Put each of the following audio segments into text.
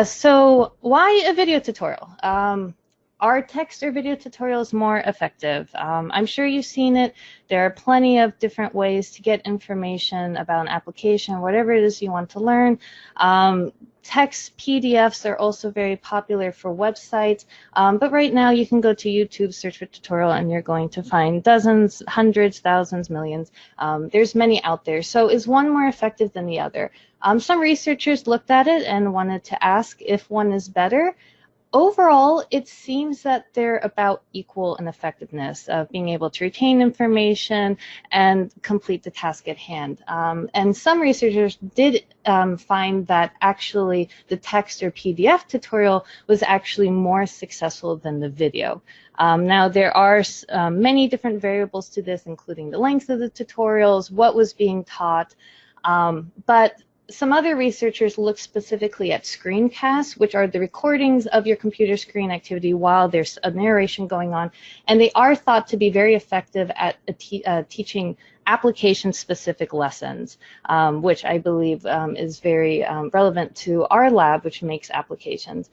So why a video tutorial? Are text or video tutorials more effective? I'm sure you've seen it. There are plenty of different ways to get information about an application, whatever it is you want to learn. Text PDFs are also very popular for websites, but right now you can go to YouTube, search for tutorial, and you're going to find dozens, hundreds, thousands, millions. There's many out there. So is one more effective than the other? Some researchers looked at it and wanted to ask if one is better. Overall, it seems that they're about equal in effectiveness of being able to retain information and complete the task at hand. And some researchers did find that actually the text or PDF tutorial was actually more successful than the video. Now, there are many different variables to this, including the length of the tutorials, what was being taught, but some other researchers look specifically at screencasts, which are the recordings of your computer screen activity while there's a narration going on, and they are thought to be very effective at teaching application-specific lessons, which I believe is very relevant to our lab, which makes applications.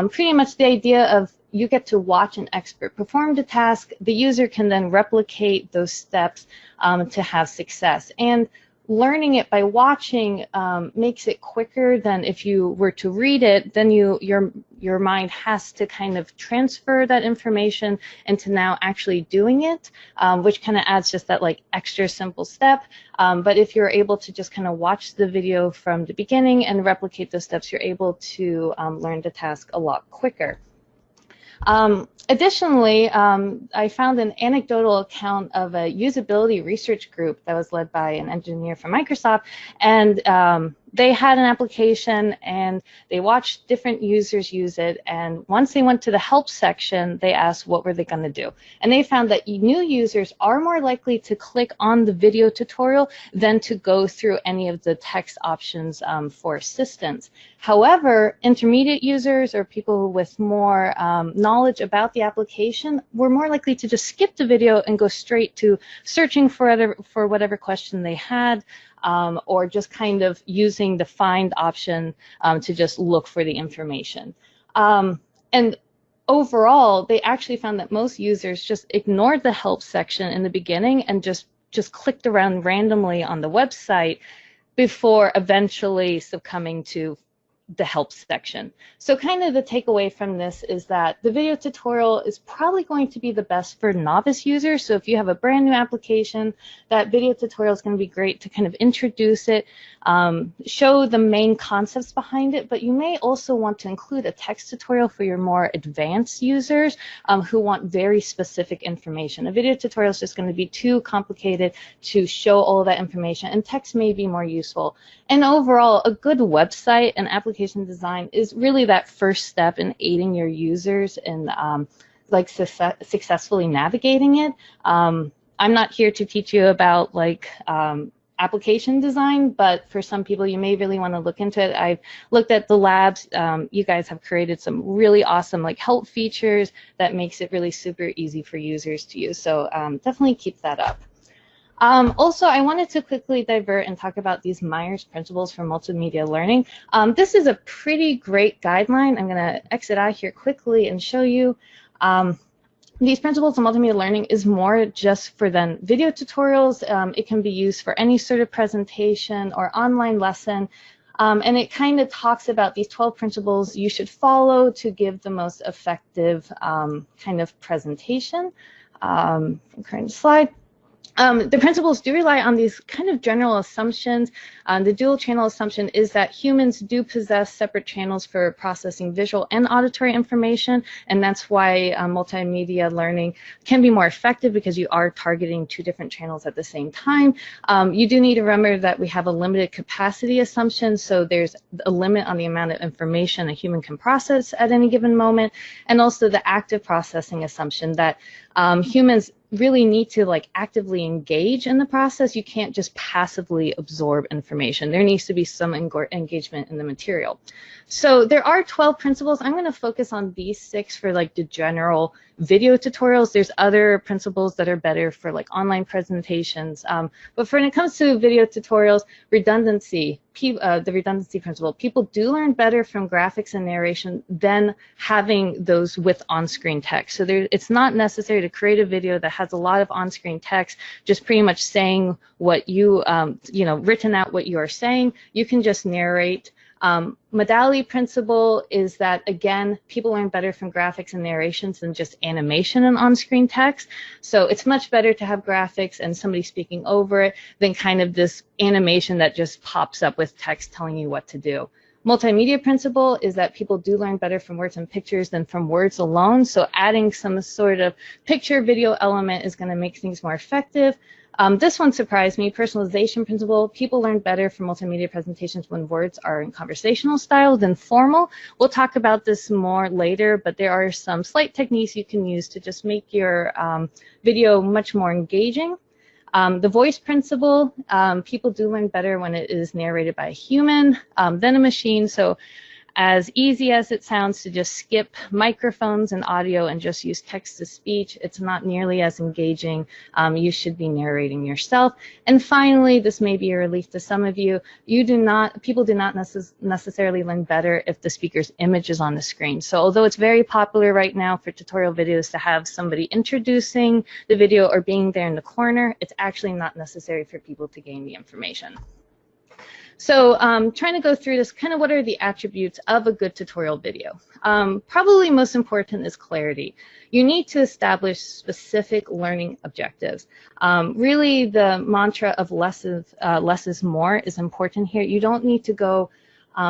Pretty much the idea of you get to watch an expert perform the task, the user can then replicate those steps to have success. And learning it by watching makes it quicker than if you were to read it. Then your mind has to kind of transfer that information into now actually doing it, which kind of adds just that like extra simple step. But if you're able to just kind of watch the video from the beginning and replicate those steps, you're able to learn the task a lot quicker. Additionally, I found an anecdotal account of a usability research group that was led by an engineer from Microsoft, and they had an application and they watched different users use it, and once they went to the help section, they asked what were they going to do. And they found that new users are more likely to click on the video tutorial than to go through any of the text options for assistance. However, intermediate users or people with more knowledge about the application were more likely to just skip the video and go straight to searching for whatever question they had, or just kind of using the find option to just look for the information. And overall, they actually found that most users just ignored the help section in the beginning and just clicked around randomly on the website before eventually succumbing to the help section. So kind of the takeaway from this is that the video tutorial is probably going to be the best for novice users. So if you have a brand new application, that video tutorial is going to be great to kind of introduce it, show the main concepts behind it, but you may also want to include a text tutorial for your more advanced users who want very specific information. A video tutorial is just going to be too complicated to show all of that information, and text may be more useful. And overall, a good website and application design is really that first step in aiding your users in successfully navigating it. I'm not here to teach you about application design, but for some people you may really want to look into it. I've looked at the labs. You guys have created some really awesome help features that makes it really super easy for users to use. So definitely keep that up. Also, I wanted to quickly divert and talk about these Myers principles for multimedia learning. This is a pretty great guideline. I'm going to exit out here quickly and show you. These principles of multimedia learning is more just for then video tutorials. It can be used for any sort of presentation or online lesson. And it kind of talks about these 12 principles you should follow to give the most effective kind of presentation. Current slide. The principles do rely on these kind of general assumptions. The dual channel assumption is that humans do possess separate channels for processing visual and auditory information, and that's why multimedia learning can be more effective because you are targeting two different channels at the same time. You do need to remember that we have a limited capacity assumption, so there's a limit on the amount of information a human can process at any given moment, and also the active processing assumption that humans really need to actively engage in the process. You can't just passively absorb information. There needs to be some engagement in the material. So there are 12 principles. I'm going to focus on these 6 for the general video tutorials. There's other principles that are better for online presentations. But when it comes to video tutorials, redundancy, the redundancy principle. People do learn better from graphics and narration than having those with on-screen text. So it's not necessary to create a video that has a lot of on-screen text, just pretty much saying what you, written out what you are saying. You can just narrate. Modality principle is that, again, people learn better from graphics and narrations than just animation and on-screen text. So it's much better to have graphics and somebody speaking over it than kind of this animation that just pops up with text telling you what to do. Multimedia principle is that people do learn better from words and pictures than from words alone. So adding some sort of picture video element is going to make things more effective. This one surprised me. Personalization principle. People learn better from multimedia presentations when words are in conversational style than formal. We'll talk about this more later, but there are some slight techniques you can use to just make your video much more engaging. The voice principle. People do learn better when it is narrated by a human than a machine. So as easy as it sounds to just skip microphones and audio and just use text-to-speech, it's not nearly as engaging. You should be narrating yourself. And finally, this may be a relief to some of you, people do not necessarily learn better if the speaker's image is on the screen. So although it's very popular right now for tutorial videos to have somebody introducing the video or being there in the corner, it's actually not necessary for people to gain the information. So trying to go through this, kind of what are the attributes of a good tutorial video? Probably most important is clarity. You need to establish specific learning objectives. Really, the mantra of less is more is important here. You don't need to go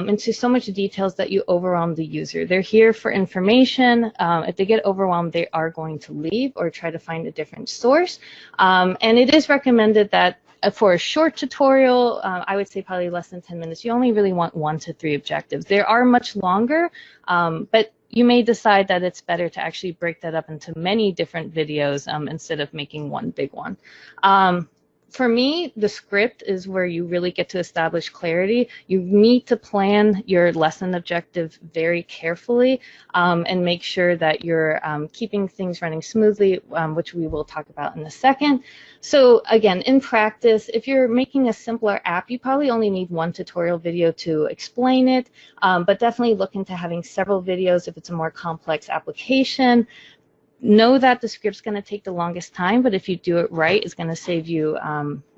into so much details that you overwhelm the user. They're here for information. If they get overwhelmed, they are going to leave or try to find a different source. And it is recommended that for a short tutorial, I would say probably less than 10 minutes, you only really want 1 to 3 objectives. There are much longer, but you may decide that it's better to actually break that up into many different videos instead of making one big one. For me, the script is where you really get to establish clarity. You need to plan your lesson objective very carefully and make sure that you're keeping things running smoothly, which we will talk about in a second. So again, in practice, if you're making a simpler app, you probably only need 1 tutorial video to explain it, but definitely look into having several videos if it's a more complex application. Know that the script's going to take the longest time, but if you do it right, it's going to save you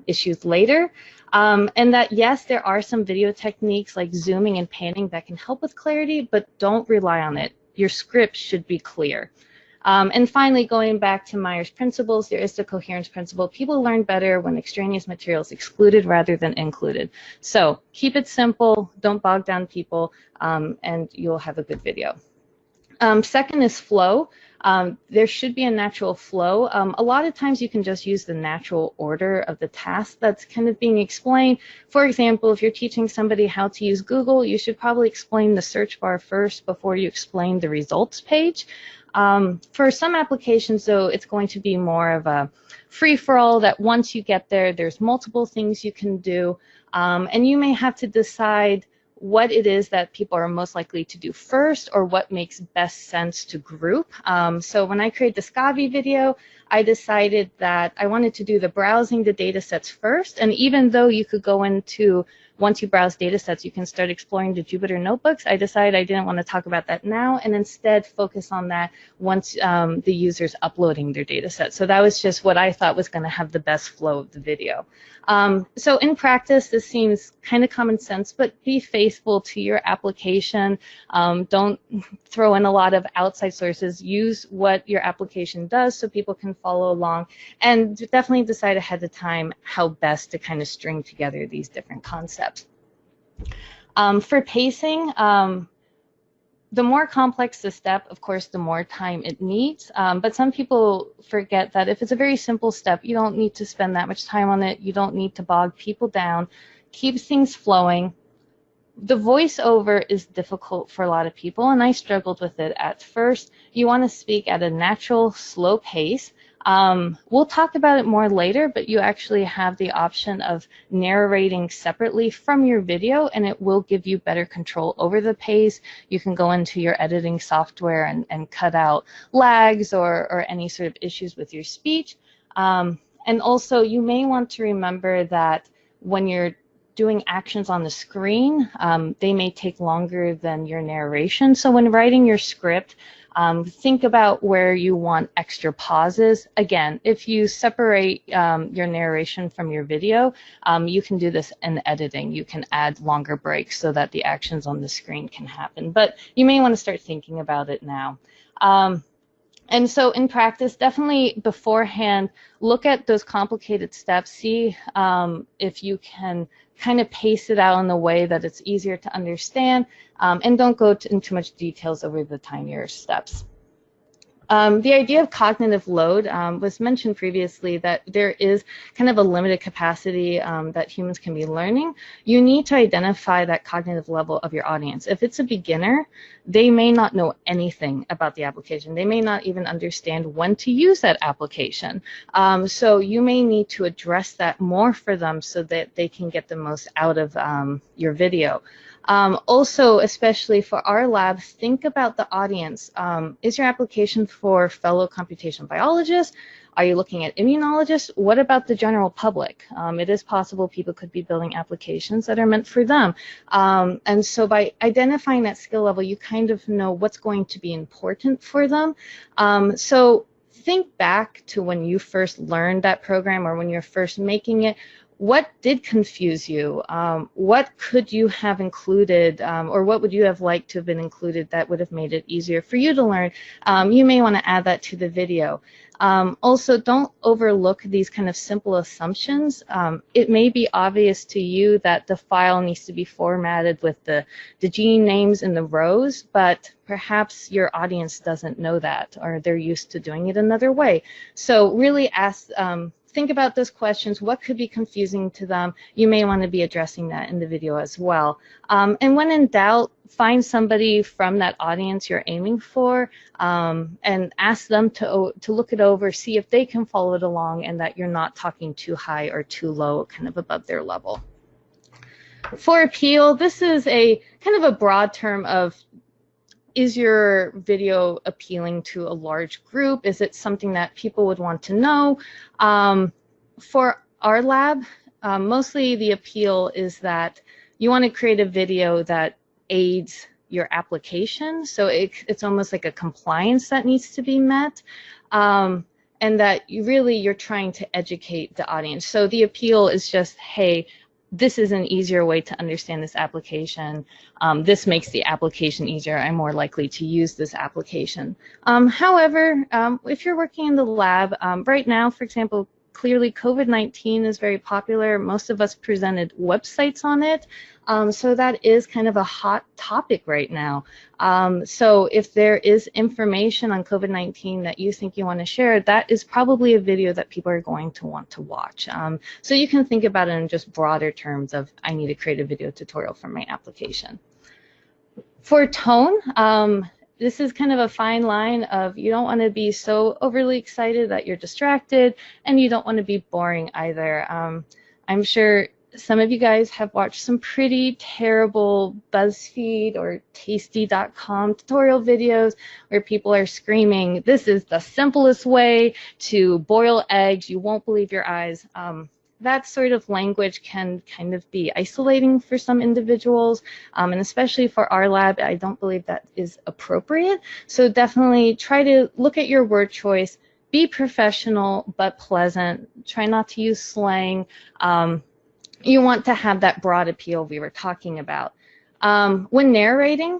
issues later. And that, yes, there are some video techniques like zooming and panning that can help with clarity, but don't rely on it. Your script should be clear. And finally, going back to Meyer's principles, there is the coherence principle. People learn better when extraneous material is excluded rather than included. So keep it simple, don't bog down people, and you'll have a good video. Second is flow. There should be a natural flow. A lot of times you can just use the natural order of the task that's kind of being explained. For example, if you're teaching somebody how to use Google, you should probably explain the search bar first before you explain the results page. For some applications, though, it's going to be more of a free-for-all that once you get there, there's multiple things you can do, and you may have to decide what it is that people are most likely to do first or what makes best sense to group. So when I created the Scavi video, I decided that I wanted to do the browsing the data sets first, and even though you could go into, once you browse data sets, you can start exploring the Jupyter notebooks, I decided I didn't want to talk about that now and instead focus on that once the user's uploading their data set. So that was just what I thought was going to have the best flow of the video. So in practice, this seems kind of common sense, but be faithful to your application. Don't throw in a lot of outside sources. Use what your application does so people can follow along, and definitely decide ahead of time how best to kind of string together these different concepts. For pacing, the more complex the step, of course, the more time it needs. But some people forget that if it's a very simple step, you don't need to spend that much time on it. You don't need to bog people down. Keep things flowing. The voiceover is difficult for a lot of people, and I struggled with it at first. You want to speak at a natural, slow pace. We'll talk about it more later, but you actually have the option of narrating separately from your video, and it will give you better control over the pace. You can go into your editing software and cut out lags or any sort of issues with your speech. And also, you may want to remember that when you're doing actions on the screen, they may take longer than your narration. So when writing your script, think about where you want extra pauses. Again, if you separate your narration from your video, you can do this in editing. You can add longer breaks so that the actions on the screen can happen. But you may want to start thinking about it now. And so in practice, definitely beforehand, look at those complicated steps, see if you can kind of pace it out in a way that it's easier to understand, and don't go into much details over the tinier steps. The idea of cognitive load was mentioned previously, that there is kind of a limited capacity that humans can be learning. You need to identify that cognitive level of your audience. If it's a beginner, they may not know anything about the application. They may not even understand when to use that application. So you may need to address that more for them so that they can get the most out of your video. Also, especially for our lab, think about the audience. Is your application for fellow computational biologists? Are you looking at immunologists? What about the general public? It is possible people could be building applications that are meant for them. And so by identifying that skill level, you kind of know what's going to be important for them. So think back to when you first learned that program or when you're first making it. What did confuse you? What could you have included, or what would you have liked to have been included that would have made it easier for you to learn? You may want to add that to the video. Also, don't overlook these kind of simple assumptions. It may be obvious to you that the file needs to be formatted with the gene names in the rows, but perhaps your audience doesn't know that, or they're used to doing it another way. So really think about those questions. What could be confusing to them? You may want to be addressing that in the video as well. And when in doubt, find somebody from that audience you're aiming for and ask them to look it over, see if they can follow it along and that you're not talking too high or too low, kind of above their level. For appeal, this is a kind of a broad term of, is your video appealing to a large group? Is it something that people would want to know? For our lab, mostly the appeal is that you want to create a video that aids your application. So it's almost like a compliance that needs to be met. And that you're trying to educate the audience. So the appeal is just, hey, this is an easier way to understand this application. This makes the application easier. I'm more likely to use this application. However, if you're working in the lab, right now, for example, clearly COVID-19 is very popular. Most of us presented websites on it. So that is kind of a hot topic right now. So if there is information on COVID-19 that you think you want to share, that is probably a video that people are going to want to watch. So you can think about it in just broader terms of, I need to create a video tutorial for my application. For tone, this is kind of a fine line of, you don't want to be so overly excited that you're distracted, and you don't want to be boring either. I'm sure some of you guys have watched some pretty terrible BuzzFeed or Tasty.com tutorial videos where people are screaming, this is the simplest way to boil eggs, you won't believe your eyes. That sort of language can kind of be isolating for some individuals, and especially for our lab, I don't believe that is appropriate. So definitely try to look at your word choice, be professional but pleasant, try not to use slang. You want to have that broad appeal we were talking about. When narrating,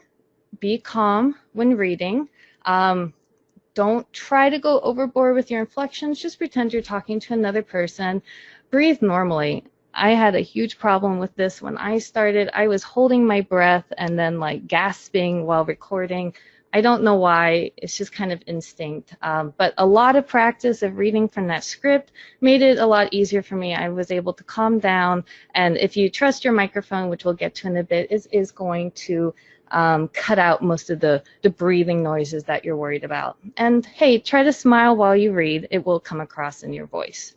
be calm when reading. Don't try to go overboard with your inflections, just pretend you're talking to another person. Breathe normally. I had a huge problem with this when I started. I was holding my breath and then like gasping while recording. I don't know why, it's just kind of instinct. But a lot of practice of reading from that script made it a lot easier for me. I was able to calm down, and if you trust your microphone, which we'll get to in a bit, is going to cut out most of the breathing noises that you're worried about. And hey, try to smile while you read. It will come across in your voice.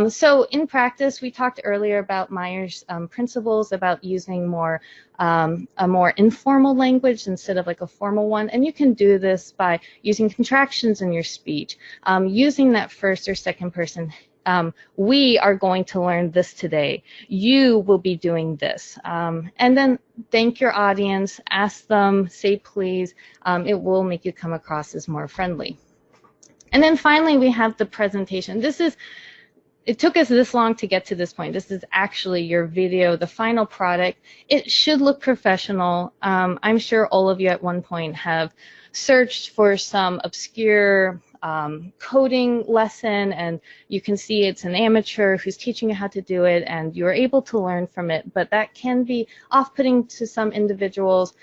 So in practice, we talked earlier about Meyer's principles about using a more informal language instead of like a formal one. And you can do this by using contractions in your speech, using that first or second person we are going to learn this today. You will be doing this. And then thank your audience, ask them, say please. It will make you come across as more friendly. And then finally, we have the presentation. It took us this long to get to this point. This is actually your video, the final product. It should look professional. I'm sure all of you at one point have searched for some obscure coding lesson, and you can see it's an amateur who's teaching you how to do it, and you're able to learn from it, but that can be off-putting to some individuals,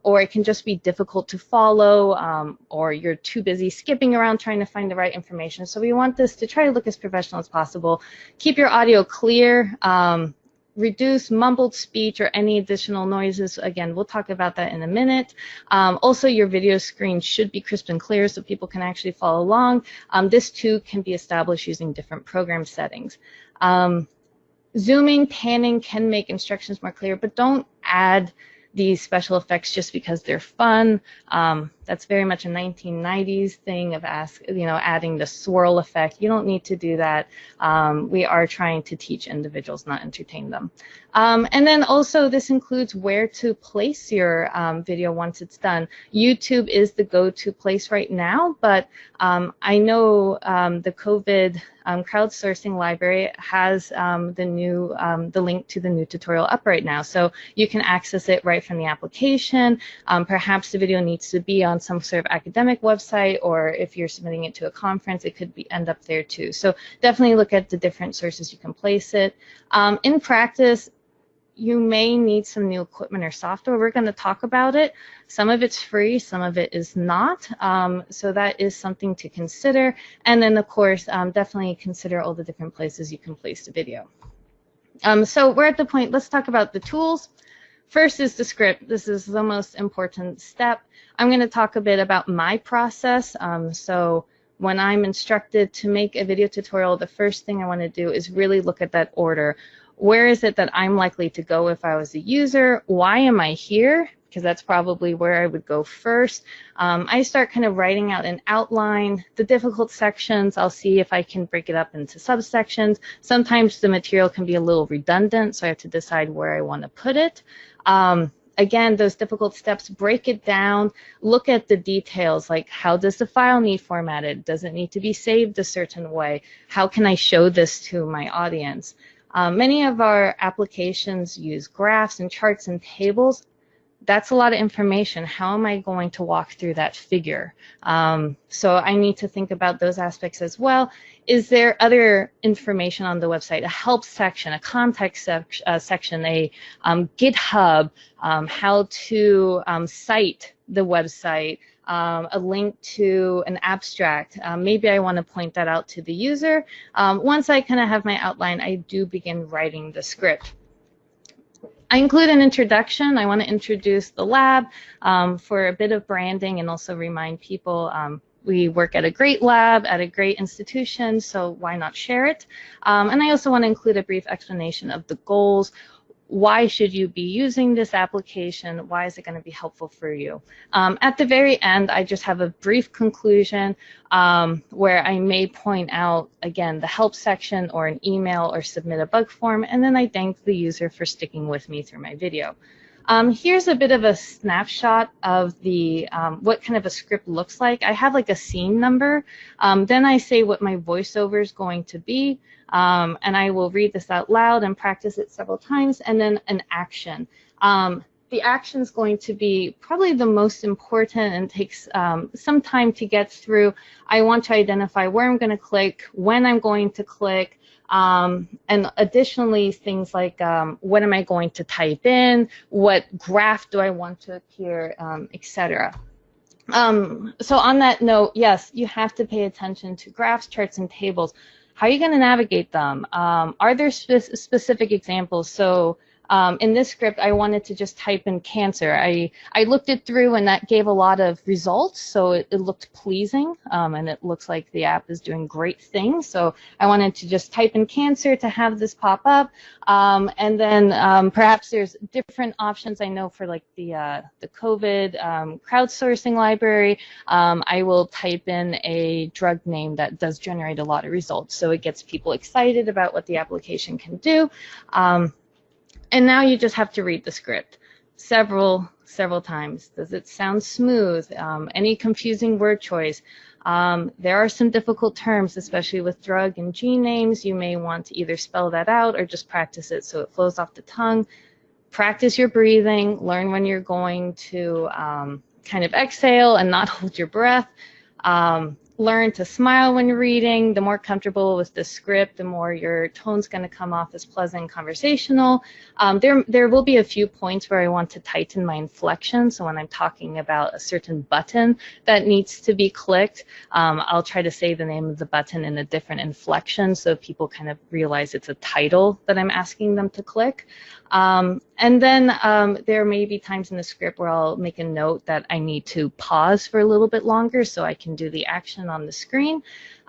or it can just be difficult to follow, or you're too busy skipping around trying to find the right information. So we want this to try to look as professional as possible. Keep your audio clear. Reduce mumbled speech or any additional noises. Again, we'll talk about that in a minute. Also, your video screen should be crisp and clear so people can actually follow along. This too can be established using different program settings. Zooming, panning can make instructions more clear, but don't add these special effects just because they're fun. That's very much a 1990s thing of adding the swirl effect. You don't need to do that. We are trying to teach individuals, not entertain them. And then also this includes where to place your video once it's done. YouTube is the go-to place right now, but I know the COVID crowdsourcing library has the link to the new tutorial up right now, so you can access it right from the application. Perhaps the video needs to be on some sort of academic website, or if you're submitting it to a conference, it could end up there too. So definitely look at the different sources you can place it. In practice, you may need some new equipment or software. We're going to talk about it. Some of it's free, some of it is not. So that is something to consider. And then, of course, definitely consider all the different places you can place the video. So we're at the point, let's talk about the tools. First is the script. This is the most important step. I'm going to talk a bit about my process. So when I'm instructed to make a video tutorial, the first thing I want to do is really look at that order. Where is it that I'm likely to go if I was a user? Why am I here? Because that's probably where I would go first. I start kind of writing out an outline. The difficult sections, I'll see if I can break it up into subsections. Sometimes the material can be a little redundant, so I have to decide where I want to put it. Again, those difficult steps, break it down, look at the details, like how does the file need formatted? Does it need to be saved a certain way? How can I show this to my audience? Many of our applications use graphs and charts and tables. That's a lot of information. How am I going to walk through that figure? So I need to think about those aspects as well. Is there other information on the website? A help section, a context section, a GitHub, how to cite the website, a link to an abstract. Maybe I want to point that out to the user. Once I kind of have my outline, I do begin writing the script. I include an introduction. I want to introduce the lab for a bit of branding and also remind people we work at a great lab, at a great institution, so why not share it? And I also want to include a brief explanation of the goals. Why should you be using this application? Why is it going to be helpful for you? At the very end, I just have a brief conclusion where I may point out, again, the help section or an email or submit a bug form, and then I thank the user for sticking with me through my video. Here's a bit of a snapshot of the what kind of a script looks like. I have like a scene number. Then I say what my voiceover is going to be, and I will read this out loud and practice it several times, and then an action. The action is going to be probably the most important and takes some time to get through. I want to identify where I'm going to click, when I'm going to click, and additionally things like what am I going to type in, what graph do I want to appear, etc. So on that note, yes, you have to pay attention to graphs, charts, and tables. How are you going to navigate them? Are there specific examples? So In this script, I wanted to just type in cancer. I looked it through, and that gave a lot of results, so it looked pleasing, and it looks like the app is doing great things. So I wanted to just type in cancer to have this pop up, and then perhaps there's different options. I know for like the COVID crowdsourcing library, I will type in a drug name that does generate a lot of results, so it gets people excited about what the application can do. And now you just have to read the script several times. Does it sound smooth? Any confusing word choice? There are some difficult terms, especially with drug and gene names. You may want to either spell that out or just practice it so it flows off the tongue. Practice your breathing. Learn when you're going to kind of exhale and not hold your breath. Learn to smile when you're reading. The more comfortable with the script, the more your tone's going to come off as pleasant and conversational. There will be a few points where I want to tighten my inflection. So when I'm talking about a certain button that needs to be clicked, I'll try to say the name of the button in a different inflection so people kind of realize it's a title that I'm asking them to click. And then there may be times in the script where I'll make a note that I need to pause for a little bit longer so I can do the action on the screen.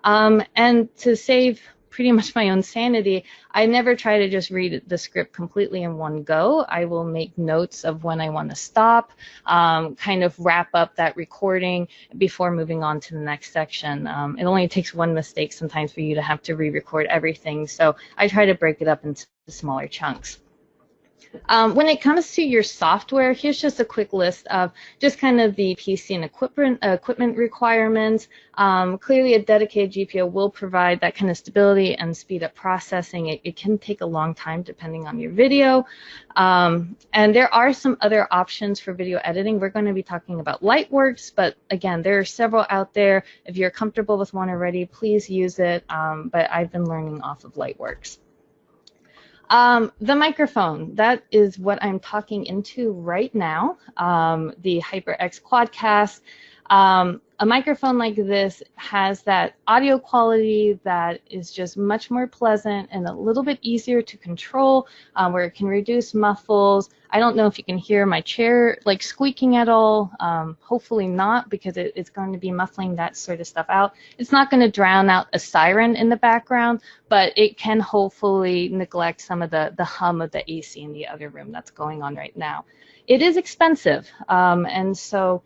And to save pretty much my own sanity, I never try to just read the script completely in one go. I will make notes of when I want to stop, kind of wrap up that recording before moving on to the next section. It only takes one mistake sometimes for you to have to re-record everything, so I try to break it up into smaller chunks. When it comes to your software, here's just a quick list of just kind of the PC and equipment requirements. Clearly, a dedicated GPU will provide that kind of stability and speed up processing. It can take a long time depending on your video. And there are some other options for video editing. We're going to be talking about Lightworks, but again, there are several out there. If you're comfortable with one already, please use it. But I've been learning off of Lightworks. The microphone, that is what I'm talking into right now, the HyperX Quadcast. A microphone like this has that audio quality that is just much more pleasant and a little bit easier to control, where it can reduce muffles. I don't know if you can hear my chair like squeaking at all. Hopefully not, because it's going to be muffling that sort of stuff out. It's not going to drown out a siren in the background, but it can hopefully neglect some of the hum of the AC in the other room that's going on right now. It is expensive, and so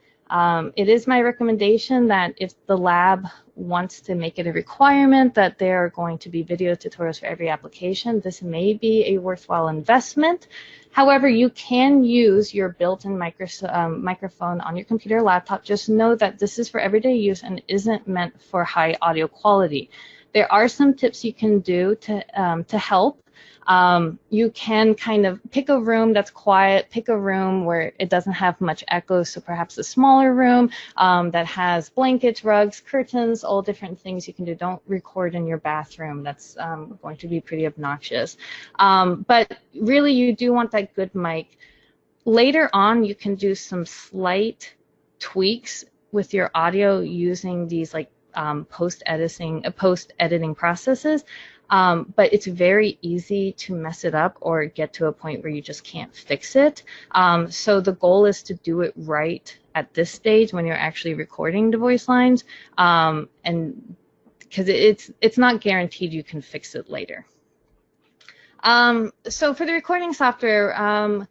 it is my recommendation that if the lab wants to make it a requirement that there are going to be video tutorials for every application, this may be a worthwhile investment. However, you can use your built-in microphone on your computer or laptop. Just know that this is for everyday use and isn't meant for high audio quality. There are some tips you can do to help. You can kind of pick a room that's quiet, pick a room where it doesn't have much echo, so perhaps a smaller room that has blankets, rugs, curtains, all different things you can do. Don't record in your bathroom. That's going to be pretty obnoxious. But really, you do want that good mic. Later on, you can do some slight tweaks with your audio using these like post-editing processes. But it's very easy to mess it up or get to a point where you just can't fix it. So the goal is to do it right at this stage when you're actually recording the voice lines, and because it's not guaranteed you can fix it later. So for the recording software,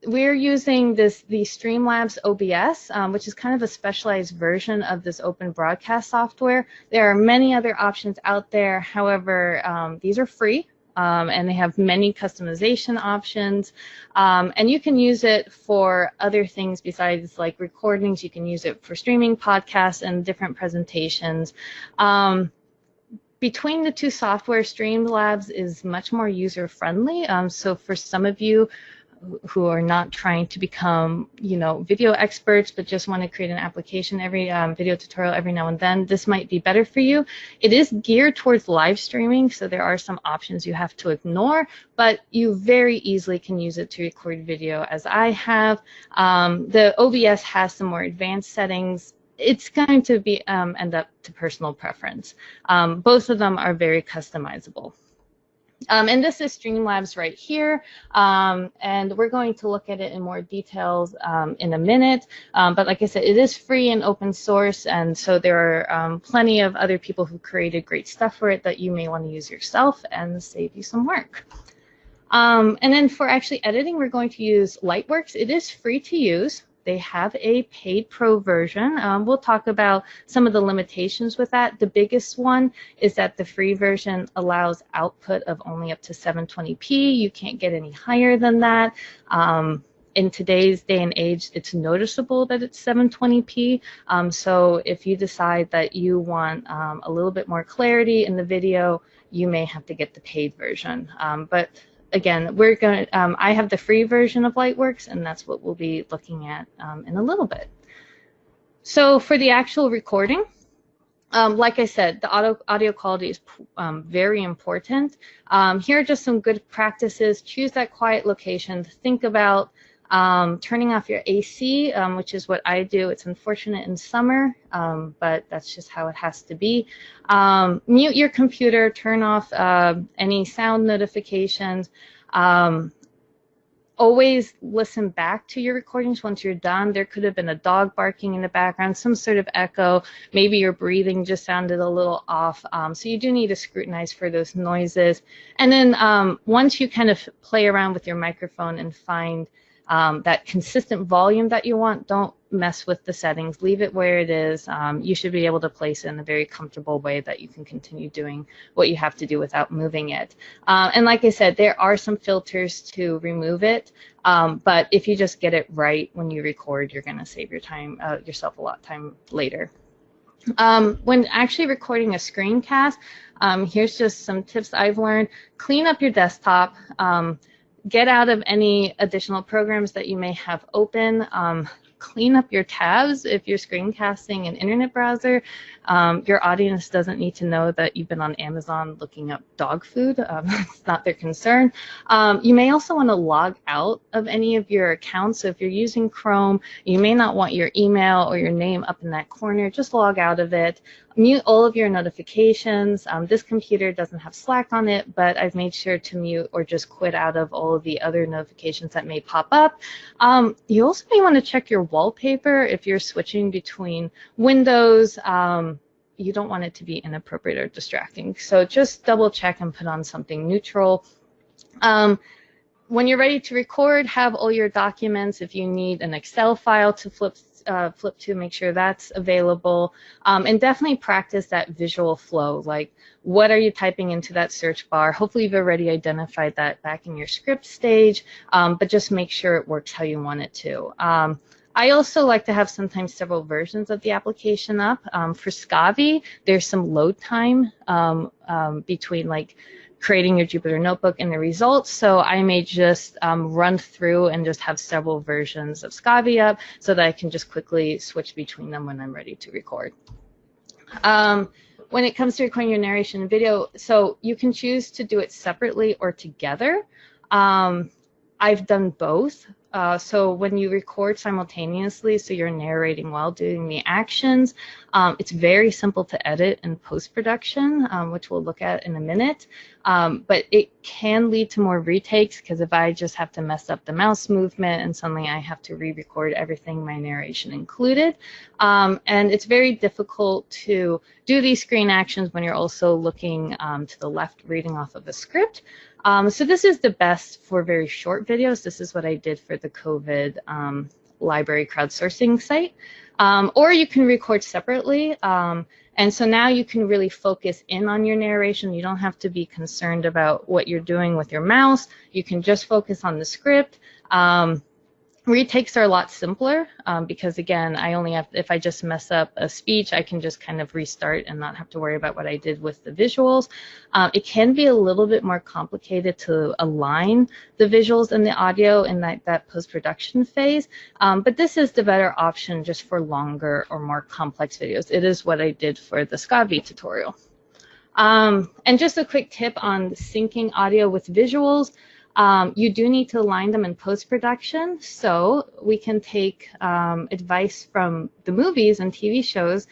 we're using the Streamlabs OBS, which is kind of a specialized version of this open broadcast software. There are many other options out there. However, these are free, and they have many customization options. And you can use it for other things besides like recordings. You can use it for streaming podcasts and different presentations. Between the two software, Streamlabs is much more user-friendly. So for some of you who are not trying to become, video experts, but just want to create an application every video tutorial every now and then, this might be better for you. It is geared towards live streaming, so there are some options you have to ignore, but you very easily can use it to record video, as I have. The OBS has some more advanced settings. It's going to be end up to personal preference. Both of them are very customizable. And this is Streamlabs right here, and we're going to look at it in more details in a minute. But like I said, it is free and open source, and so there are plenty of other people who created great stuff for it that you may want to use yourself and save you some work. And then for actually editing, we're going to use Lightworks. It is free to use. They have a paid pro version. We'll talk about some of the limitations with that. The biggest one is that the free version allows output of only up to 720p. You can't get any higher than that. In today's day and age, it's noticeable that it's 720p. So if you decide that you want a little bit more clarity in the video, you may have to get the paid version. But again, we're going to, I have the free version of Lightworks, and that's what we'll be looking at in a little bit. So for the actual recording, like I said, the audio quality is very important. Here are just some good practices. Choose that quiet location. Think about turning off your AC, which is what I do. It's unfortunate in summer, but that's just how it has to be. Mute your computer, turn off any sound notifications. Always listen back to your recordings once you're done. There could have been a dog barking in the background, some sort of echo. Maybe your breathing just sounded a little off. So you do need to scrutinize for those noises. And then once you kind of play around with your microphone and find that consistent volume that you want, don't mess with the settings. Leave it where it is. You should be able to place it in a very comfortable way that you can continue doing what you have to do without moving it. And like I said, there are some filters to remove it, but if you just get it right when you record, you're going to save yourself a lot of time later. When actually recording a screencast, here's just some tips I've learned. Clean up your desktop. Get out of any additional programs that you may have open. Clean up your tabs if you're screencasting an internet browser. Your audience doesn't need to know that you've been on Amazon looking up dog food. It's not their concern. You may also want to log out of any of your accounts. So if you're using Chrome, you may not want your email or your name up in that corner. Just log out of it. Mute all of your notifications. This computer doesn't have Slack on it, but I've made sure to mute or just quit out of all of the other notifications that may pop up. You also may want to check your wallpaper if you're switching between windows. You don't want it to be inappropriate or distracting. So just double check and put on something neutral. When you're ready to record, have all your documents. If you need an Excel file to flip to, make sure that's available. And definitely practice that visual flow. Like, what are you typing into that search bar? Hopefully you've already identified that back in your script stage, but just make sure it works how you want it to. I also like to have sometimes several versions of the application up. For Scavi, there's some load time between like creating your Jupyter Notebook and the results. So I may just run through and just have several versions of Scavi up so that I can just quickly switch between them when I'm ready to record. When it comes to recording your narration and video, so you can choose to do it separately or together. I've done both. So when you record simultaneously, so you're narrating while doing the actions, it's very simple to edit in post-production, which we'll look at in a minute. But it can lead to more retakes because if I just have to mess up the mouse movement and suddenly I have to re-record everything, my narration included. And it's very difficult to do these screen actions when you're also looking to the left, reading off of a script. So this is the best for very short videos. This is what I did for the COVID library crowdsourcing site. Or you can record separately. And so now you can really focus in on your narration. You don't have to be concerned about what you're doing with your mouse. You can just focus on the script. Retakes are a lot simpler because, again, I only have, if I just mess up a speech, I can just kind of restart and not have to worry about what I did with the visuals. It can be a little bit more complicated to align the visuals and the audio in that post-production phase, but this is the better option just for longer or more complex videos. It is what I did for the Scavi tutorial. And just a quick tip on syncing audio with visuals. You do need to align them in post-production, so we can take advice from the movies and TV shows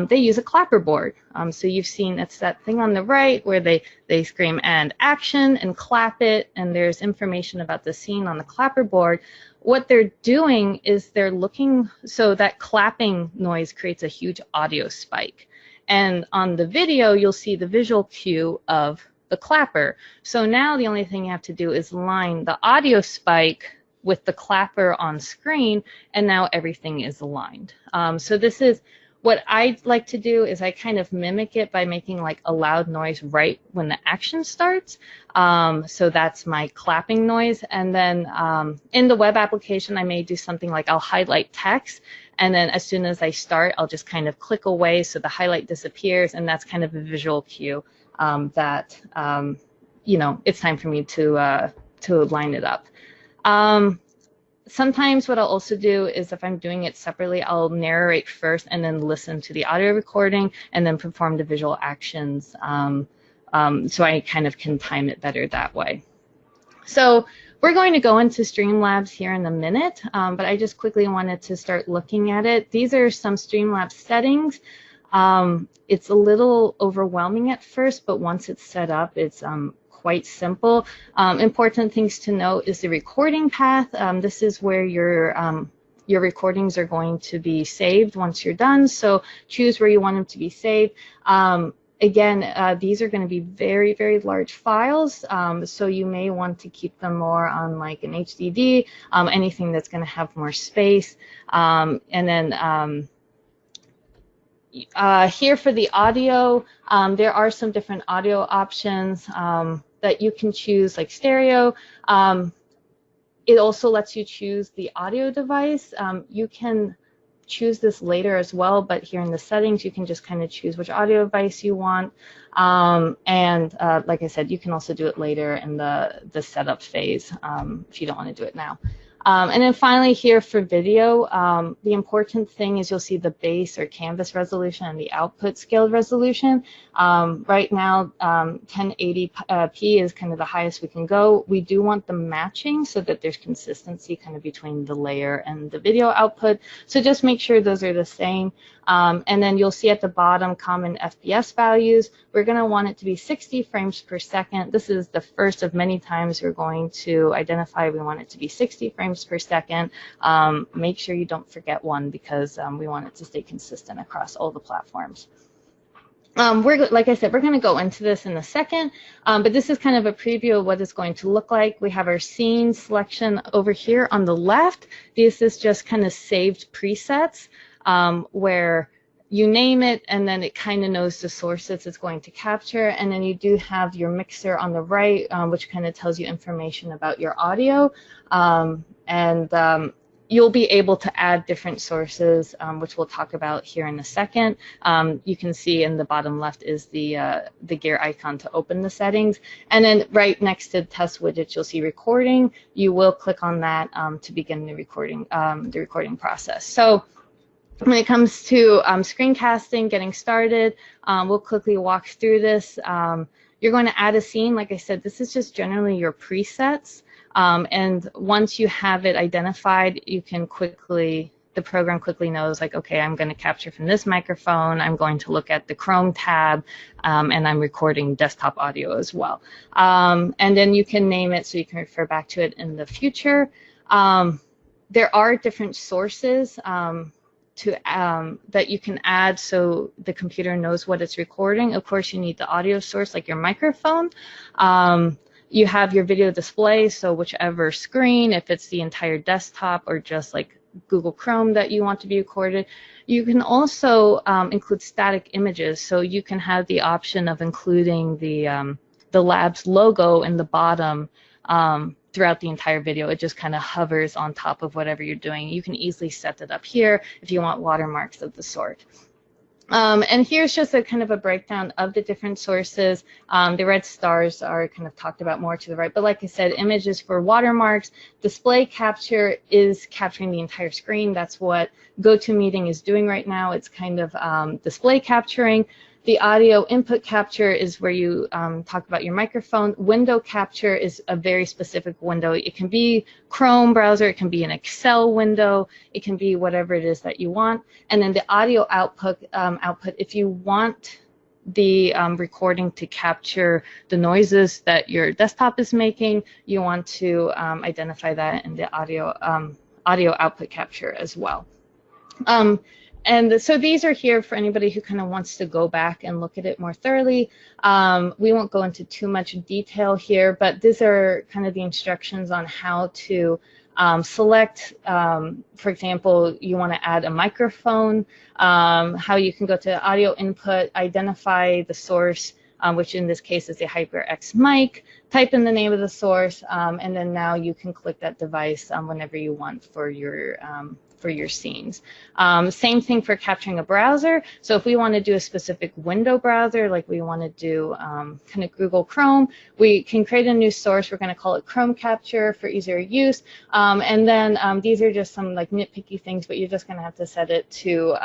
they use a clapper board. So you've seen it's that thing on the right where they scream and action and clap it, and there's information about the scene on the clapper board. What they're doing is they're looking, so that clapping noise creates a huge audio spike. And on the video, you'll see the visual cue of the clapper. So now the only thing you have to do is line the audio spike with the clapper on screen, and now everything is aligned. So this is what I like to do, is I kind of mimic it by making like a loud noise right when the action starts. So that's my clapping noise. And then in the web application, I may do something like I'll highlight text, and then as soon as I start, I'll just kind of click away so the highlight disappears, and that's kind of a visual cue that you know, it's time for me to line it up. Sometimes what I'll also do is, if I'm doing it separately, I'll narrate first and then listen to the audio recording and then perform the visual actions, so I kind of can time it better that way. So we're going to go into Streamlabs here in a minute, but I just quickly wanted to start looking at it. These are some Streamlabs settings. It's a little overwhelming at first, but once it's set up, it's quite simple. Important things to note is the recording path. This is where your recordings are going to be saved once you're done. So choose where you want them to be saved. Again, these are going to be very, very large files. So you may want to keep them more on like an HDD, anything that's going to have more space. And then here for the audio, there are some different audio options that you can choose, like stereo. It also lets you choose the audio device. You can choose this later as well, but here in the settings, you can just kind of choose which audio device you want. And like I said, you can also do it later in the setup phase if you don't want to do it now. And then finally here for video, the important thing is you'll see the base or canvas resolution and the output scaled resolution. Right now, 1080p is kind of the highest we can go. We do want them matching so that there's consistency kind of between the layer and the video output. So just make sure those are the same. And then you'll see at the bottom common FPS values. We're going to want it to be 60 frames per second. This is the first of many times we're going to identify we want it to be 60 frames per second. Make sure you don't forget one, because we want it to stay consistent across all the platforms. Like I said, we're going to go into this in a second, but this is kind of a preview of what it's going to look like. We have our scene selection over here on the left. This is just kind of saved presets, where you name it and then it kind of knows the sources it's going to capture. And then you do have your mixer on the right, which kind of tells you information about your audio. You'll be able to add different sources, which we'll talk about here in a second. You can see in the bottom left is the gear icon to open the settings. And then right next to test widgets, you'll see recording. You will click on that to begin the recording process. So when it comes to screencasting, getting started, we'll quickly walk through this. You're going to add a scene. Like I said, this is just generally your presets. And once you have it identified, you can the program quickly knows, like, okay, I'm going to capture from this microphone, I'm going to look at the Chrome tab, and I'm recording desktop audio as well. And then you can name it so you can refer back to it in the future. There are different sources that you can add so the computer knows what it's recording. Of course, you need the audio source, like your microphone. You have your video display, so whichever screen, if it's the entire desktop or just like Google Chrome that you want to be recorded. You can also include static images, so you can have the option of including the lab's logo in the bottom throughout the entire video. It just kind of hovers on top of whatever you're doing. You can easily set that up here if you want watermarks of the sort. And here's just a kind of a breakdown of the different sources. The red stars are kind of talked about more to the right, but like I said, images for watermarks. Display capture is capturing the entire screen. That's what GoToMeeting is doing right now. It's kind of display capturing. The audio input capture is where you talk about your microphone. Window capture is a very specific window. It can be Chrome browser, it can be an Excel window, it can be whatever it is that you want. And then the audio output, if you want the recording to capture the noises that your desktop is making, you want to identify that in the audio output capture as well. And so these are here for anybody who kind of wants to go back and look at it more thoroughly. We won't go into too much detail here, but these are kind of the instructions on how to select, for example, you want to add a microphone, how you can go to audio input, identify the source, which in this case is the HyperX mic, type in the name of the source, and then now you can click that device whenever you want for your scenes. Same thing for capturing a browser. So if we want to do a specific window browser, like we want to do kind of Google Chrome, we can create a new source. We're going to call it Chrome Capture for easier use. And then these are just some like nitpicky things, but you're just going to have to set it to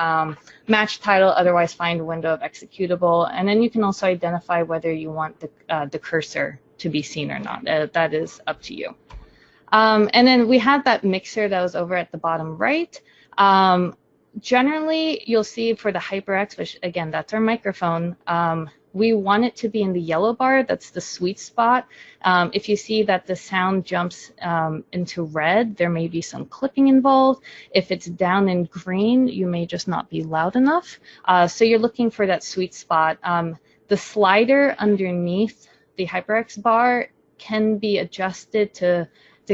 match title, otherwise find window of executable. And then you can also identify whether you want the cursor to be seen or not. That is up to you. And then we have that mixer that was over at the bottom right. Generally, you'll see for the HyperX, which again, that's our microphone, we want it to be in the yellow bar. That's the sweet spot. If you see that the sound jumps into red, there may be some clipping involved. If it's down in green, you may just not be loud enough. So you're looking for that sweet spot. The slider underneath the HyperX bar can be adjusted to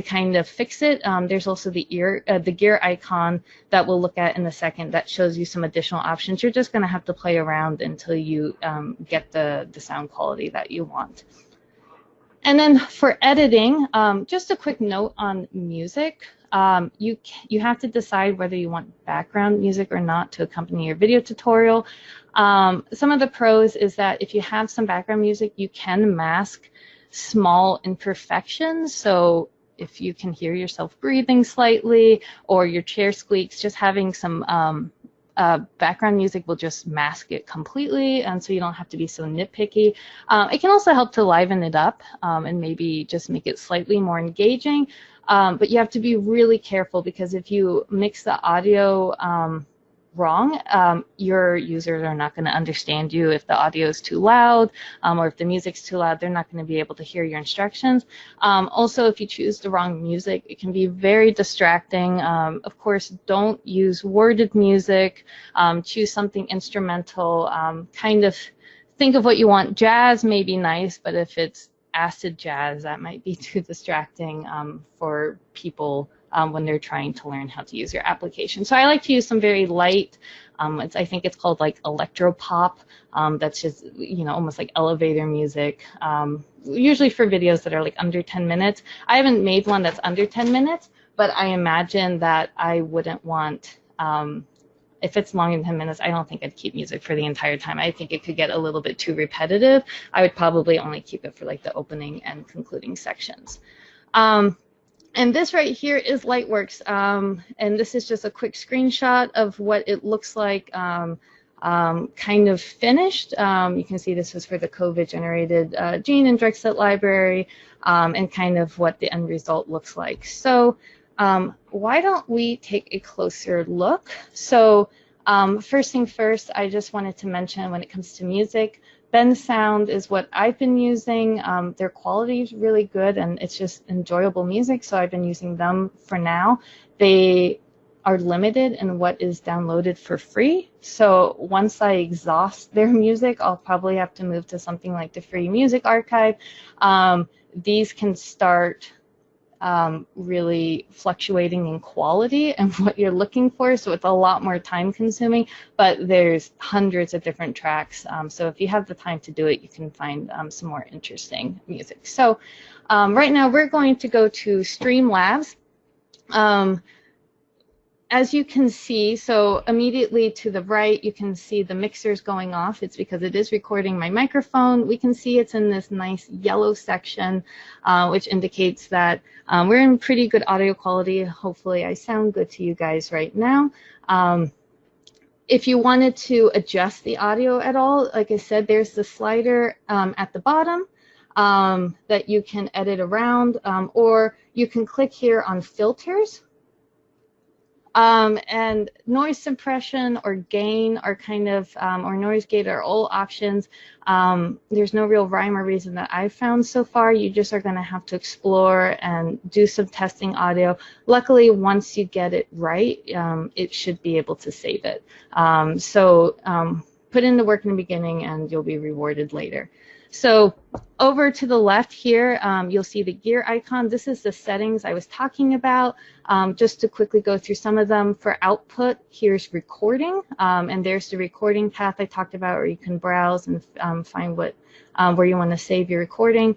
kind of fix it. There's also the gear icon that we'll look at in a second that shows you some additional options. You're just going to have to play around until you get the sound quality that you want. And then for editing, just a quick note on music. You have to decide whether you want background music or not to accompany your video tutorial. Some of the pros is that if you have some background music, you can mask small imperfections. So if you can hear yourself breathing slightly or your chair squeaks, just having some background music will just mask it completely, and so you don't have to be so nitpicky. It can also help to liven it up and maybe just make it slightly more engaging, but you have to be really careful because if you mix the audio wrong, your users are not going to understand you. If the audio is too loud or if the music's too loud, they're not going to be able to hear your instructions. Also, if you choose the wrong music, it can be very distracting. Of course, don't use worded music. Choose something instrumental. Kind of think of what you want. Jazz may be nice, but if it's acid jazz, that might be too distracting for people when they're trying to learn how to use your application. So I like to use some very light, I think it's called like electro pop. That's just, almost like elevator music, usually for videos that are like under 10 minutes. I haven't made one that's under 10 minutes, but I imagine that I wouldn't want, if it's longer than 10 minutes, I don't think I'd keep music for the entire time. I think it could get a little bit too repetitive. I would probably only keep it for like the opening and concluding sections. And this right here is Lightworks, and this is just a quick screenshot of what it looks like kind of finished. You can see this was for the COVID-generated gene and direct set library, and kind of what the end result looks like. So why don't we take a closer look? So first thing first, I just wanted to mention when it comes to music, Bensound is what I've been using. Their quality is really good and it's just enjoyable music, so I've been using them for now. They are limited in what is downloaded for free, so once I exhaust their music, I'll probably have to move to something like the Free Music Archive. These can start really fluctuating in quality and what you're looking for, so it's a lot more time consuming, but there's hundreds of different tracks, so if you have the time to do it, you can find some more interesting music. So right now we're going to go to Streamlabs. As you can see, so immediately to the right, you can see the mixers going off. It's because it is recording my microphone. We can see it's in this nice yellow section, which indicates that we're in pretty good audio quality. Hopefully I sound good to you guys right now. If you wanted to adjust the audio at all, like I said, there's the slider at the bottom that you can edit around, or you can click here on filters. And noise suppression or gain are kind of, or noise gate are all options. There's no real rhyme or reason that I've found so far. You just are going to have to explore and do some testing audio. Luckily, once you get it right, it should be able to save it. Put in the work in the beginning and you'll be rewarded later. So over to the left here, you'll see the gear icon. This is the settings I was talking about. Just to quickly go through some of them. For output, here's recording, and there's the recording path I talked about, where you can browse and find what where you want to save your recording.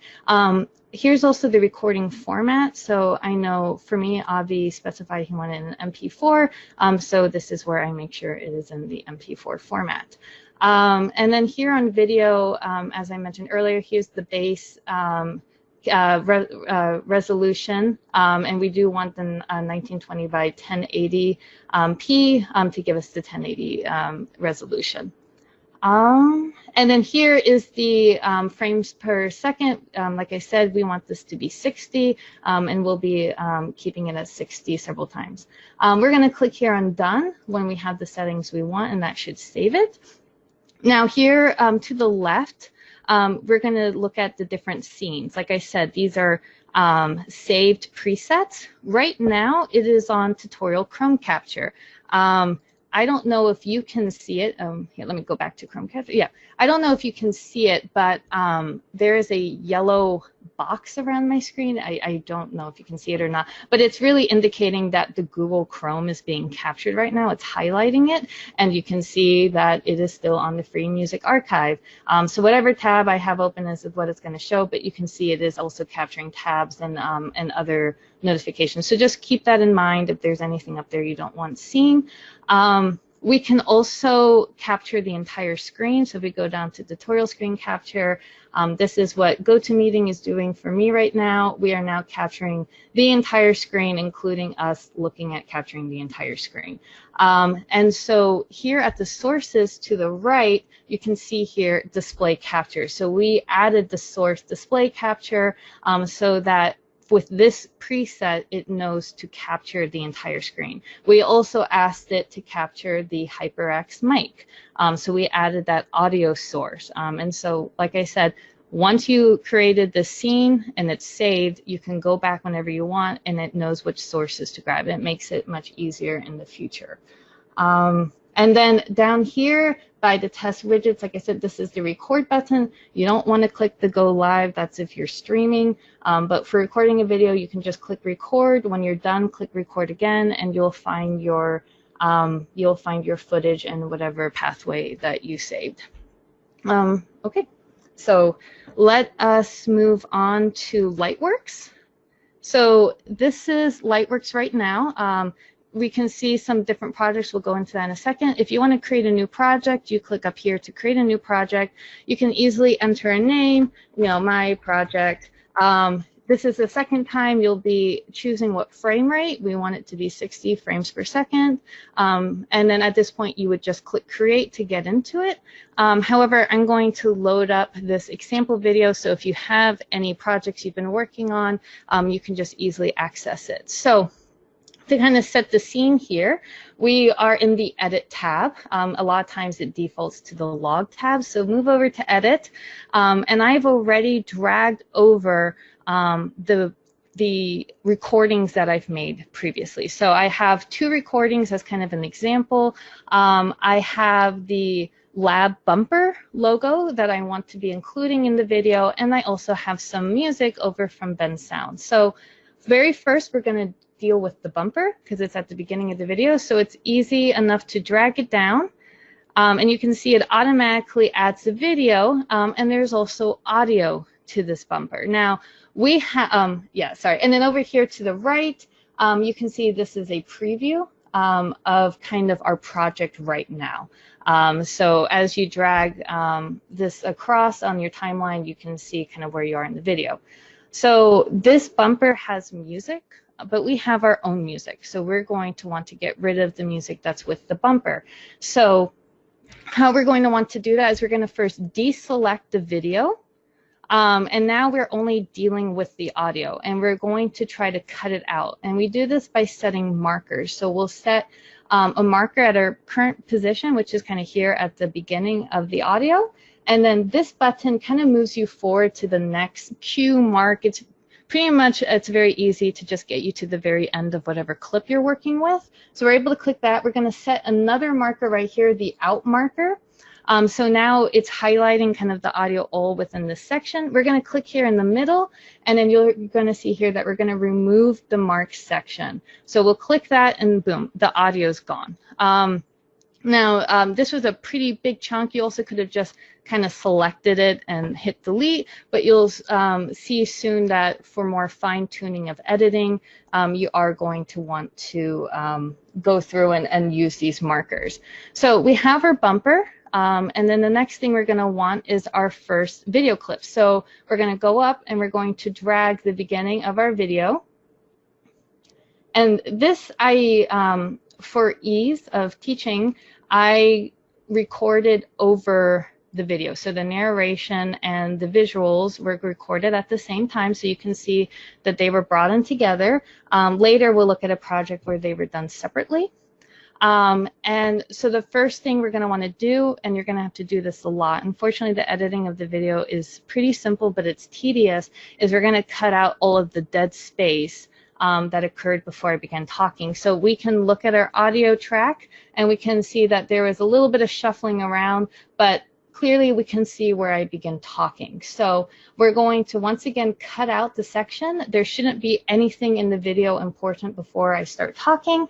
Here's also the recording format. So I know for me, Avi specified he wanted an MP4, so this is where I make sure it is in the MP4 format. And then here on video, as I mentioned earlier, here's the base resolution, and we do want the 1920 by 1080p to give us the 1080 resolution. And then here is the frames per second. Like I said, we want this to be 60, and we'll be keeping it at 60 several times. We're going to click here on Done when we have the settings we want, and that should save it. Now here to the left, we're going to look at the different scenes. Like I said, these are saved presets. Right now, it is on tutorial Chrome Capture. I don't know if you can see it. Here, let me go back to Chrome Capture. Yeah, I don't know if you can see it, but there is a yellow box around my screen. I don't know if you can see it or not, but it's really indicating that the Google Chrome is being captured right now. It's highlighting it, and you can see that it is still on the Free Music Archive. So whatever tab I have open is what it's going to show, but you can see it is also capturing tabs and other notifications. So just keep that in mind if there's anything up there you don't want seen. We can also capture the entire screen. So if we go down to tutorial screen capture, this is what GoToMeeting is doing for me right now. We are now capturing the entire screen, including us looking at capturing the entire screen. And so here at the sources to the right, you can see here display capture. So we added the source display capture so that with this preset, it knows to capture the entire screen. We also asked it to capture the HyperX mic. So we added that audio source. And so, like I said, once you created the scene and it's saved, you can go back whenever you want and it knows which sources to grab. It makes it much easier in the future. And then down here by the test widgets, like I said, this is the record button. You don't want to click the go live. That's if you're streaming. But for recording a video, you can just click record. When you're done, click record again, and you'll find your footage and whatever pathway that you saved. Okay, so let us move on to Lightworks. So this is Lightworks right now. We can see some different projects. We'll go into that in a second. If you want to create a new project, you click up here to create a new project. You can easily enter a name, my project. This is the second time you'll be choosing what frame rate. We want it to be 60 frames per second. And then at this point, you would just click create to get into it. However, I'm going to load up this example video. So if you have any projects you've been working on, you can just easily access it. So to kind of set the scene here, we are in the Edit tab. A lot of times it defaults to the Log tab, so move over to Edit. And I've already dragged over the recordings that I've made previously. So I have 2 recordings as kind of an example. I have the lab bumper logo that I want to be including in the video, and I also have some music over from Ben Sound. So very first, we're going to deal with the bumper because it's at the beginning of the video, so it's easy enough to drag it down, and you can see it automatically adds the video, and there's also audio to this bumper. Now we have and then over here to the right, you can see this is a preview of kind of our project right now. So as you drag this across on your timeline, you can see kind of where you are in the video. So this bumper has music, but we have our own music. So we're going to want to get rid of the music that's with the bumper. So how we're going to want to do that is we're going to first deselect the video. And now we're only dealing with the audio, and we're going to try to cut it out. And we do this by setting markers. So we'll set a marker at our current position, which is kind of here at the beginning of the audio. And then this button kind of moves you forward to the next cue mark. It's pretty much, it's very easy to just get you to the very end of whatever clip you're working with. So we're able to click that. We're going to set another marker right here, the out marker. So now it's highlighting kind of the audio all within this section. We're going to click here in the middle, and then you're going to see here that we're going to remove the mark section. So we'll click that, and boom, the audio is gone. Now, this was a pretty big chunk. You also could have just kind of selected it and hit delete, but you'll see soon that for more fine-tuning of editing, you are going to want to go through and use these markers. So we have our bumper. And then the next thing we're going to want is our first video clip. So we're going to go up and we're going to drag the beginning of our video. And this, for ease of teaching, I recorded over the video. So the narration and the visuals were recorded at the same time, so you can see that they were brought in together. Later we'll look at a project where they were done separately. And so the first thing we're going to want to do, and you're going to have to do this a lot, unfortunately the editing of the video is pretty simple but it's tedious, is we're going to cut out all of the dead space that occurred before I began talking. So we can look at our audio track and we can see that there was a little bit of shuffling around, but clearly we can see where I begin talking. So we're going to once again cut out the section. There shouldn't be anything in the video important before I start talking.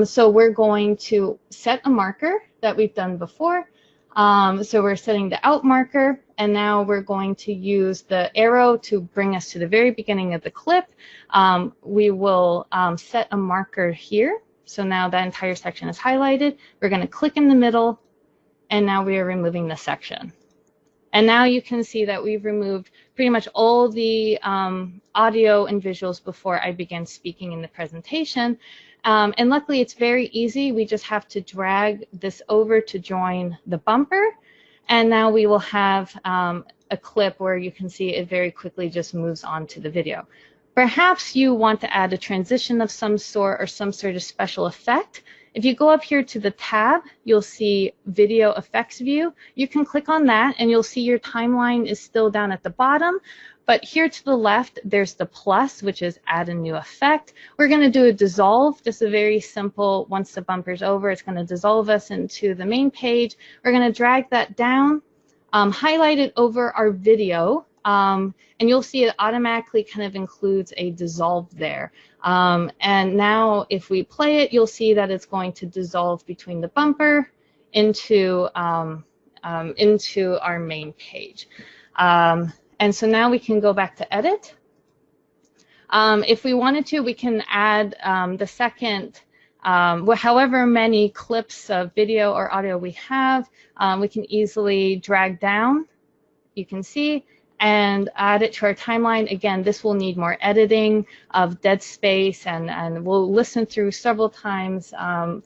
So we're going to set a marker that we've done before. So we're setting the out marker, and now we're going to use the arrow to bring us to the very beginning of the clip. We will set a marker here. So now that entire section is highlighted. We're going to click in the middle, and now we are removing the section. And now you can see that we've removed pretty much all the audio and visuals before I began speaking in the presentation. And luckily it's very easy. We just have to drag this over to join the bumper. And now we will have a clip where you can see it very quickly just moves on to the video. Perhaps you want to add a transition of some sort or some sort of special effect. If you go up here to the tab, you'll see Video Effects View. You can click on that and you'll see your timeline is still down at the bottom. But here to the left, there's the plus, which is add a new effect. We're going to do a dissolve, just a very simple, once the bumper's over, it's going to dissolve us into the main page. We're going to drag that down, highlight it over our video, and you'll see it automatically kind of includes a dissolve there. And now if we play it, you'll see that it's going to dissolve between the bumper into our main page. And so now we can go back to edit. If we wanted to, we can add the second, however many clips of video or audio we have, we can easily drag down, you can see, and add it to our timeline. Again, this will need more editing of dead space, and we'll listen through several times,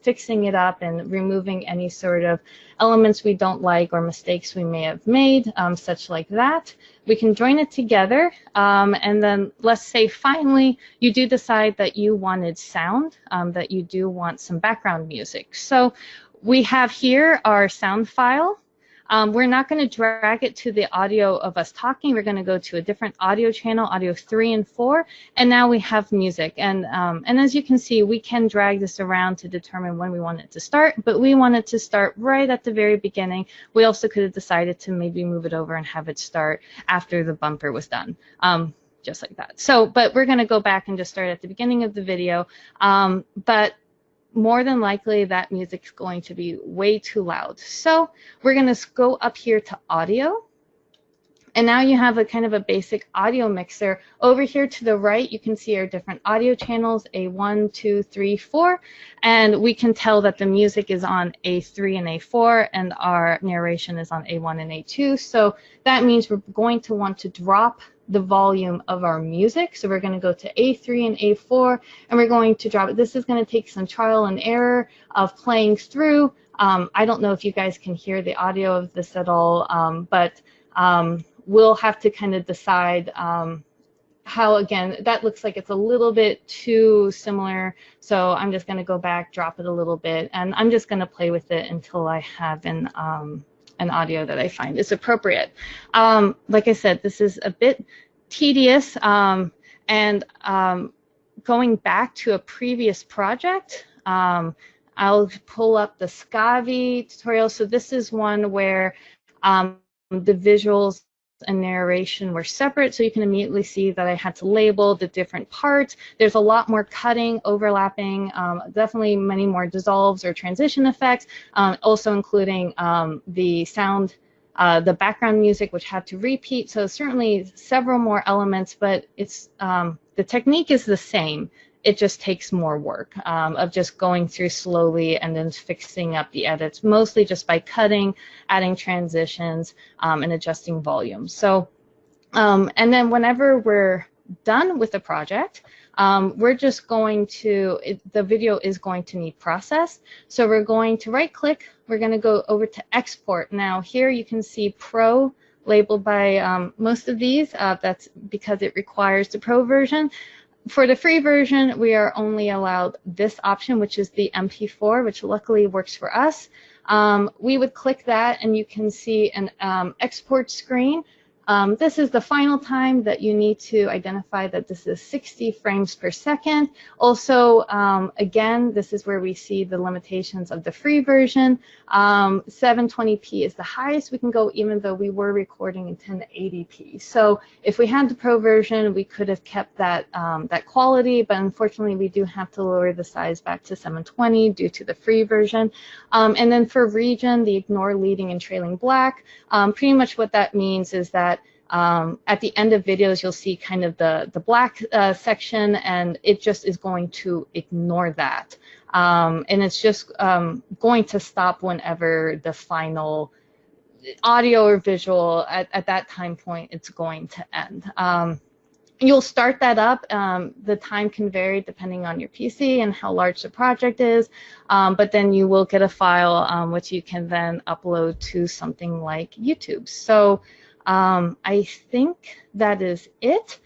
fixing it up and removing any sort of elements we don't like or mistakes we may have made, such like that. We can join it together, and then let's say finally you do decide that you wanted sound, that you do want some background music. So we have here our sound file. We're not going to drag it to the audio of us talking. We're going to go to a different audio channel, audio 3 and 4, and now we have music. And as you can see, we can drag this around to determine when we want it to start, but we want it to start right at the very beginning. We also could have decided to maybe move it over and have it start after the bumper was done, just like that. So, but we're going to go back and just start at the beginning of the video, but more than likely that music's going to be way too loud. So we're going to go up here to audio, and now you have a kind of a basic audio mixer. Over here to the right, you can see our different audio channels, A1, 2, 3, 4, and we can tell that the music is on A3 and A4, and our narration is on A1 and A2. So that means we're going to want to drop the volume of our music. So we're going to go to A3 and A4, and we're going to drop it. This is going to take some trial and error of playing through. I don't know if you guys can hear the audio of this at all, but we'll have to kind of decide how, again, that looks like it's a little bit too similar. So I'm just going to go back, drop it a little bit, and I'm just going to play with it until I have an audio that I find is appropriate. Like I said, this is a bit tedious, and going back to a previous project, I'll pull up the Scavi tutorial. So this is one where the visuals and narration were separate, so you can immediately see that I had to label the different parts. There's a lot more cutting, overlapping, definitely many more dissolves or transition effects, also including the sound, the background music, which had to repeat. So certainly several more elements, but it's the technique is the same. It just takes more work of just going through slowly and then fixing up the edits, mostly just by cutting, adding transitions, and adjusting volume. So, and then whenever we're done with the project, we're just going to, the video is going to need processed. So we're going to right click, we're going to go over to export. Now here you can see Pro labeled by most of these. That's because it requires the Pro version. For the free version, we are only allowed this option, which is the MP4, which luckily works for us. We would click that, and you can see an export screen. This is the final time that you need to identify that this is 60 frames per second. Also, again, this is where we see the limitations of the free version. 720p is the highest we can go, even though we were recording in 1080p. So if we had the Pro version, we could have kept that, that quality, but unfortunately, we do have to lower the size back to 720 due to the free version. And then for region, the ignore leading and trailing black, pretty much what that means is that at the end of videos, you'll see kind of the black section, and it just is going to ignore that. And it's just going to stop whenever the final audio or visual, at that time point, it's going to end. You'll start that up. The time can vary depending on your PC and how large the project is, but then you will get a file which you can then upload to something like YouTube. So I think that is it.